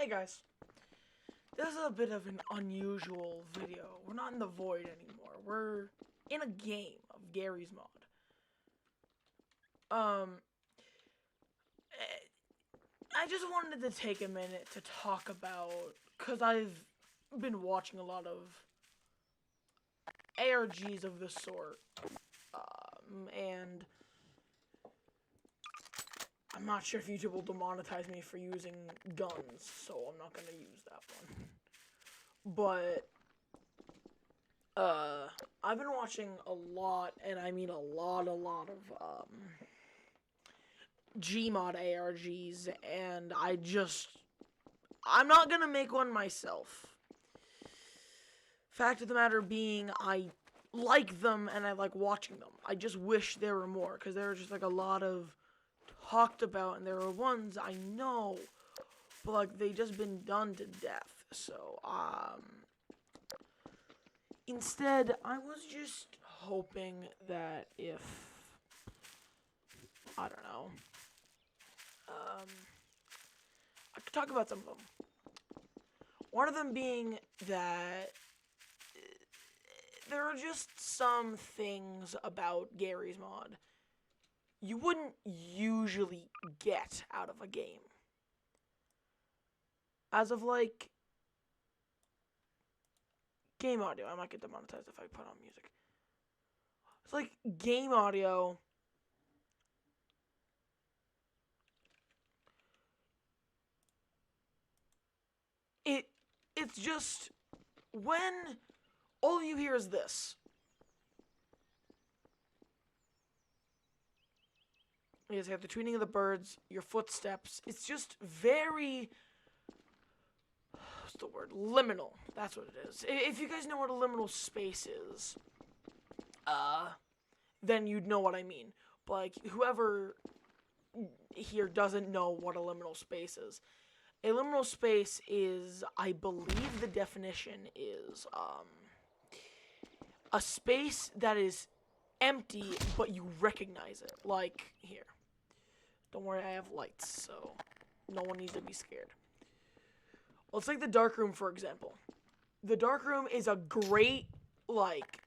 Hey guys, this is a bit of an unusual video. We're not in the void anymore. We're in a game of Garry's Mod. I just wanted to take a minute to talk about, because I've been watching a lot of ARGs of this sort, and I'm not sure if YouTube will demonetize me for using guns, so I'm not gonna use that one. But, I've been watching a lot, and I mean a lot of, Gmod ARGs, and I'm not gonna make one myself. Fact of the matter being, I like them, and I like watching them. I just wish there were more, because there are just, like, a lot of talked about, and there are ones I know, but, like, they just been done to death, so, instead, I was just hoping that if, I don't know, I could talk about some of them. One of them being that there are just some things about Garry's Mod you wouldn't usually get out of a game. As of, like, game audio. I might get demonetized if I put on music. It's like game audio. It's just when all you hear is this. You just have the tweeting of the birds, your footsteps. It's just very, what's the word? Liminal. That's what it is. If you guys know what a liminal space is, then you'd know what I mean. But, like, whoever here doesn't know what a liminal space is. A liminal space is, I believe the definition is, a space that is empty, but you recognize it. Like, here. Don't worry, I have lights, so no one needs to be scared. Let's take the dark room, for example. The dark room is a great,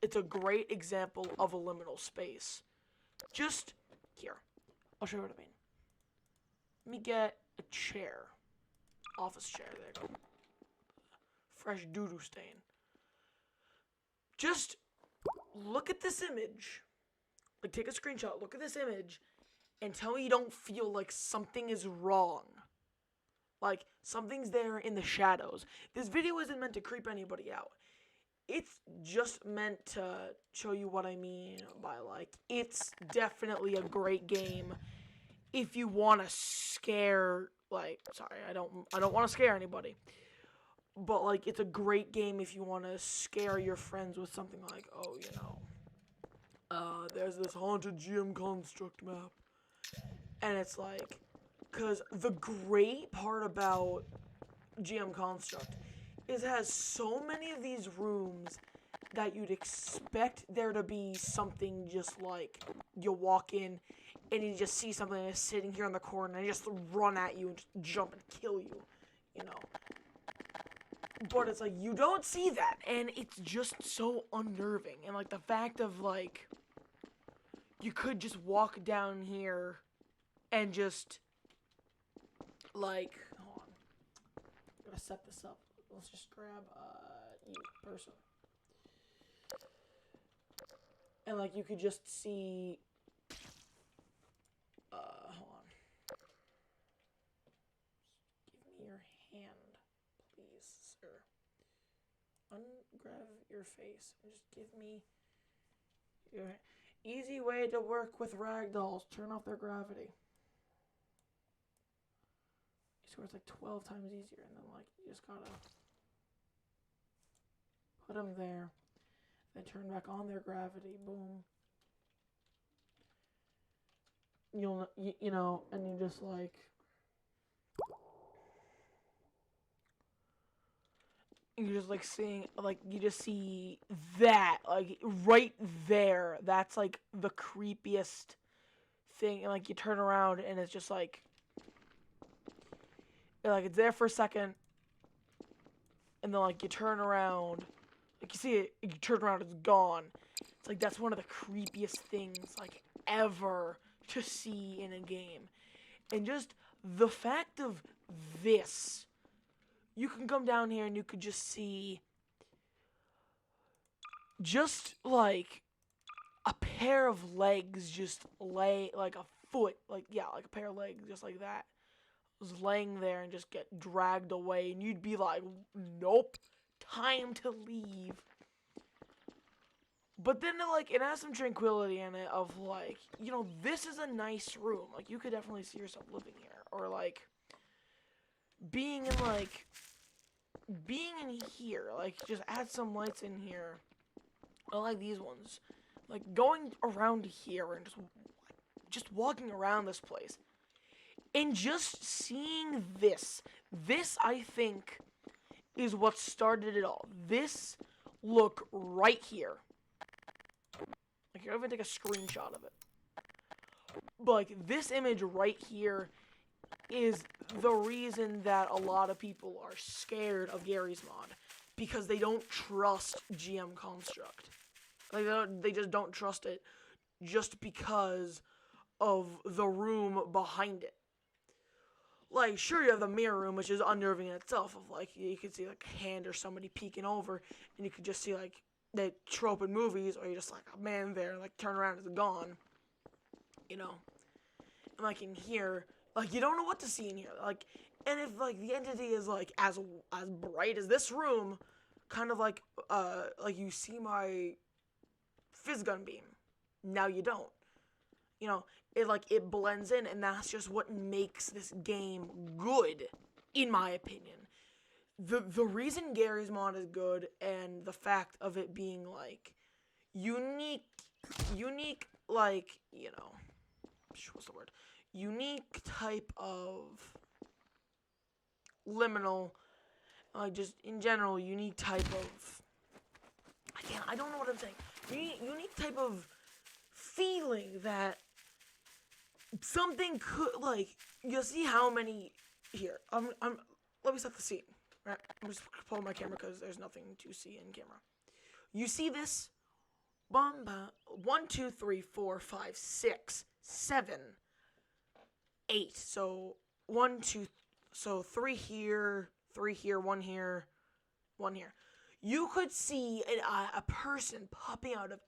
it's a great example of a liminal space. Just here. I'll show you what I mean. Let me get a chair. Office chair, there you go. Fresh doo-doo stain. Just look at this image. Like, take a screenshot, look at this image, and tell me you don't feel like something is wrong. Like, something's there in the shadows. This video isn't meant to creep anybody out. It's just meant to show you what I mean by, like, it's definitely a great game if you want to scare, like, sorry, I don't want to scare anybody. But, like, it's a great game if you want to scare your friends with something like, oh, you know, there's this haunted GM Construct map. And it's like, because the great part about GM Construct is it has so many of these rooms that you'd expect there to be something just like, you walk in and you just see something that's sitting here in the corner and they just run at you and just jump and kill you, you know. But it's like, you don't see that, and it's just so unnerving. And, like, the fact of, like, you could just walk down here and just, like, hold on. I'm gonna set this up. Let's just grab, you, person. And, like, you could just see, hold on. Give me your hand, please, sir. Ungrab your face and just give me your easy way to work with ragdolls. Turn off their gravity. I swear it's like 12 times easier, and then, like, you just gotta put them there, then turn back on their gravity. Boom. You know, and you just, like, you're just, like, seeing, like, you just see that, like, right there. That's, like, the creepiest thing. And, like, you turn around, and it's just, like, it's there for a second, and then like you turn around, like you see it, you turn around, it's gone. It's like that's one of the creepiest things like ever to see in a game. And just the fact of this, you can come down here and you could just see just like a pair of legs just lay, like a foot, like, yeah, like a pair of legs just like that was laying there and just get dragged away, and you'd be like, nope, time to leave. But then like it has some tranquility in it of like, you know, this is a nice room, like you could definitely see yourself living here, or like being in here, like just add some lights in here. I like these ones, like going around here and just walking around this place and just seeing this I think is what started it all. This look right here, like I'll even take a screenshot of it, but like this image right here is the reason that a lot of people are scared of Garry's Mod, because they don't trust GM Construct. Like they just don't trust it just because of the room behind it. Like, sure, you have the mirror room, which is unnerving in itself, of like you could see like a hand or somebody peeking over, and you could just see like that trope in movies, or you just like a man there, like turn around, it's gone, you know. And like in here, like you don't know what to see in here, like, and if like the entity is like as bright as this room, kind of like you see my fizz gun beam, now you don't, you know. It blends in, and that's just what makes this game good, in my opinion. The reason Garry's Mod is good, and the fact of it being like unique, like, you know, what's the word? Unique type of liminal, like just in general, unique type of, I don't know what I'm saying. Unique type of feeling that something could, like, you'll see how many, here, let me set the scene, right? I'm just pulling my camera because there's nothing to see in camera. You see this? 1, 2, 3, 4, 5, 6, 7, 8. So 1, 2, so 3 here, 1 here, 1 here. You could see a person popping out of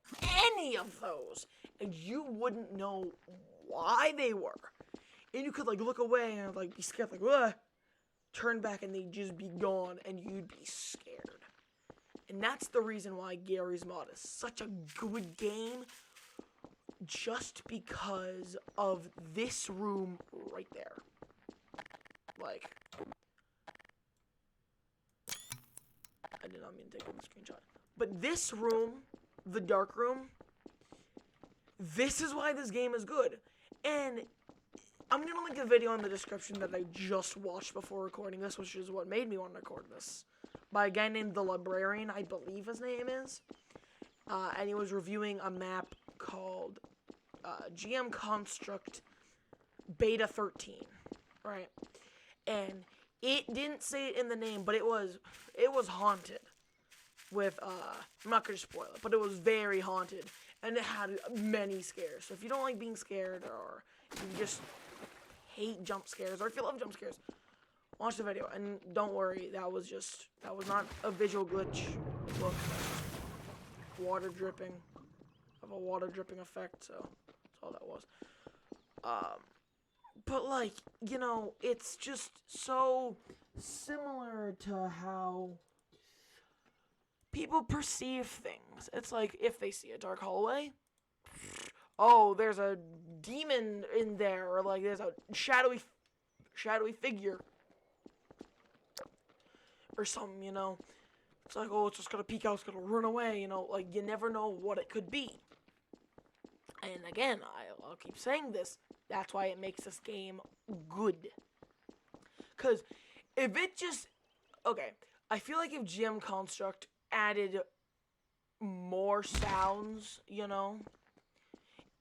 any of those, and you wouldn't know why they were. And you could like look away and like be scared, like, ugh, turn back, and they'd just be gone, and you'd be scared. And that's the reason why Garry's Mod is such a good game, just because of this room right there. Like, I did not mean to take a screenshot. But this room, the dark room, this is why this game is good. And I'm going to link a video in the description that I just watched before recording this, which is what made me want to record this, by a guy named The Librarian, I believe his name is. And he was reviewing a map called GM Construct Beta 13, right? And it didn't say it in the name, but it was haunted with, I'm not going to spoil it, but it was very haunted, and it had many scares. So if you don't like being scared, or you just hate jump scares, or if you love jump scares, watch the video. And don't worry, that was not a visual glitch. Look, water dripping. I have a water dripping effect, so that's all that was. But like, you know, it's just so similar to how people perceive things. It's like, if they see a dark hallway, oh, there's a demon in there, or like there's a shadowy figure or something, you know. It's like, oh, it's just gonna peek out, it's gonna run away, you know. Like, you never know what it could be. And again, I'll keep saying this, that's why it makes this game good. Because if it just, okay, I feel like if GM Construct added more sounds, you know,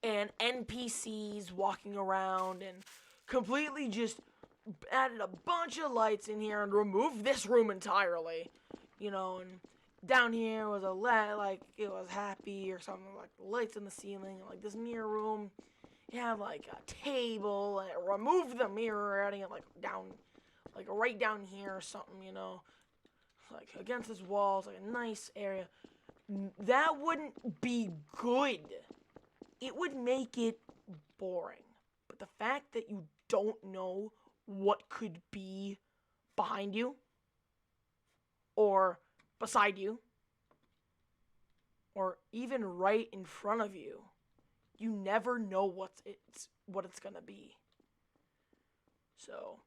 and NPCs walking around, and completely just added a bunch of lights in here and removed this room entirely, and down here was a like it was happy or something, like lights in the ceiling, like this mirror room. You have like a table, and it removed the mirror, adding it like down, like right down here or something, like against this wall. It's like a nice area. That wouldn't be good. It would make it boring. But the fact that you don't know what could be behind you or beside you or even right in front of you, you never know what it's gonna be. So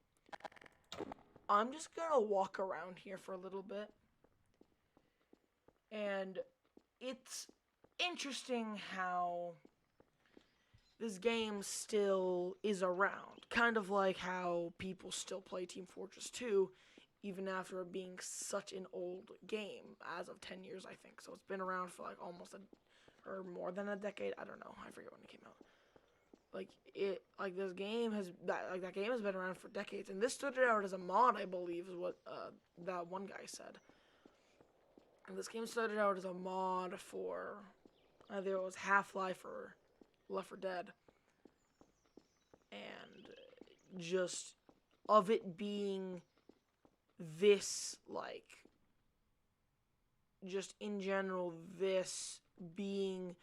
I'm just gonna walk around here for a little bit, and it's interesting how this game still is around. Kind of like how people still play Team Fortress 2, even after it being such an old game, as of 10 years, I think. So it's been around for like or more than a decade. I don't know. I forget when it came out. That game has been around for decades, and this started out as a mod, I believe, is what that one guy said. And this game started out as a mod for either it was Half-Life or Left 4 Dead, and just of it being this, like, just in general, this being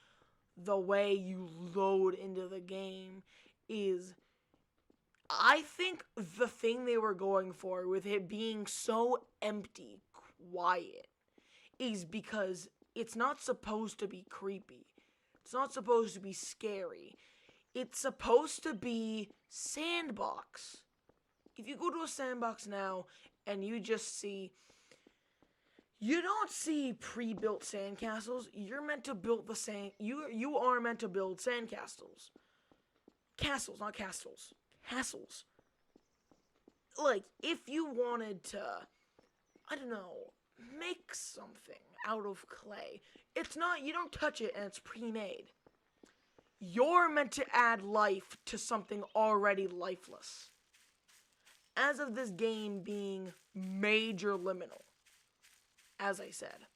the way you load into the game is, I think the thing they were going for with it being so empty, quiet, is because it's not supposed to be creepy. It's not supposed to be scary. It's supposed to be sandbox. If you go to a sandbox now and you just see, you don't see pre-built sandcastles. You're meant to build the sand. You are meant to build sandcastles. Castles, not castles. Castles. Like, if you wanted to, I don't know, make something out of clay, it's not, you don't touch it and it's pre-made. You're meant to add life to something already lifeless. As of this game being major liminal, as I said,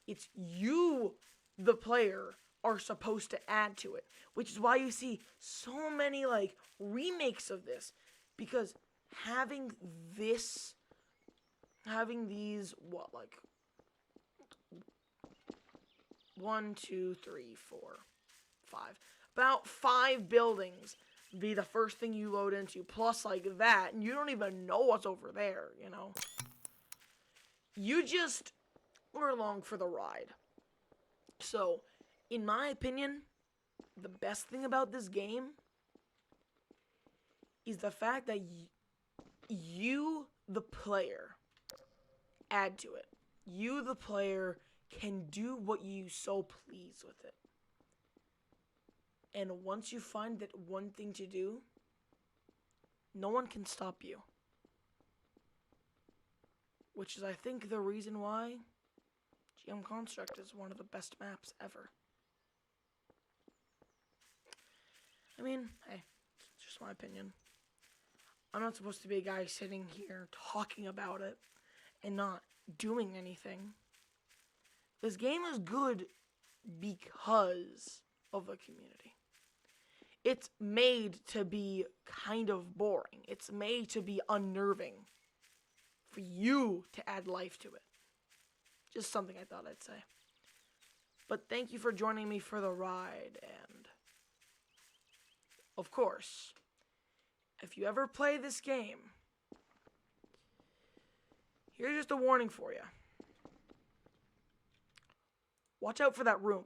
it's you, the player, are supposed to add to it, which is why you see so many, like, remakes of this, because having these, 1, 2, 3, 4, 5, about 5 buildings be the first thing you load into, plus like that, and you don't even know what's over there, You just are along for the ride. So, in my opinion, the best thing about this game is the fact that you, the player, add to it. You, the player, can do what you so please with it. And once you find that one thing to do, no one can stop you. Which is, I think, the reason why GM Construct is one of the best maps ever. I mean, hey, it's just my opinion. I'm not supposed to be a guy sitting here talking about it and not doing anything. This game is good because of the community. It's made to be kind of boring. It's made to be unnerving for you to add life to it. Just something I thought I'd say. But thank you for joining me for the ride, and of course, if you ever play this game, here's just a warning for you. Watch out for that room.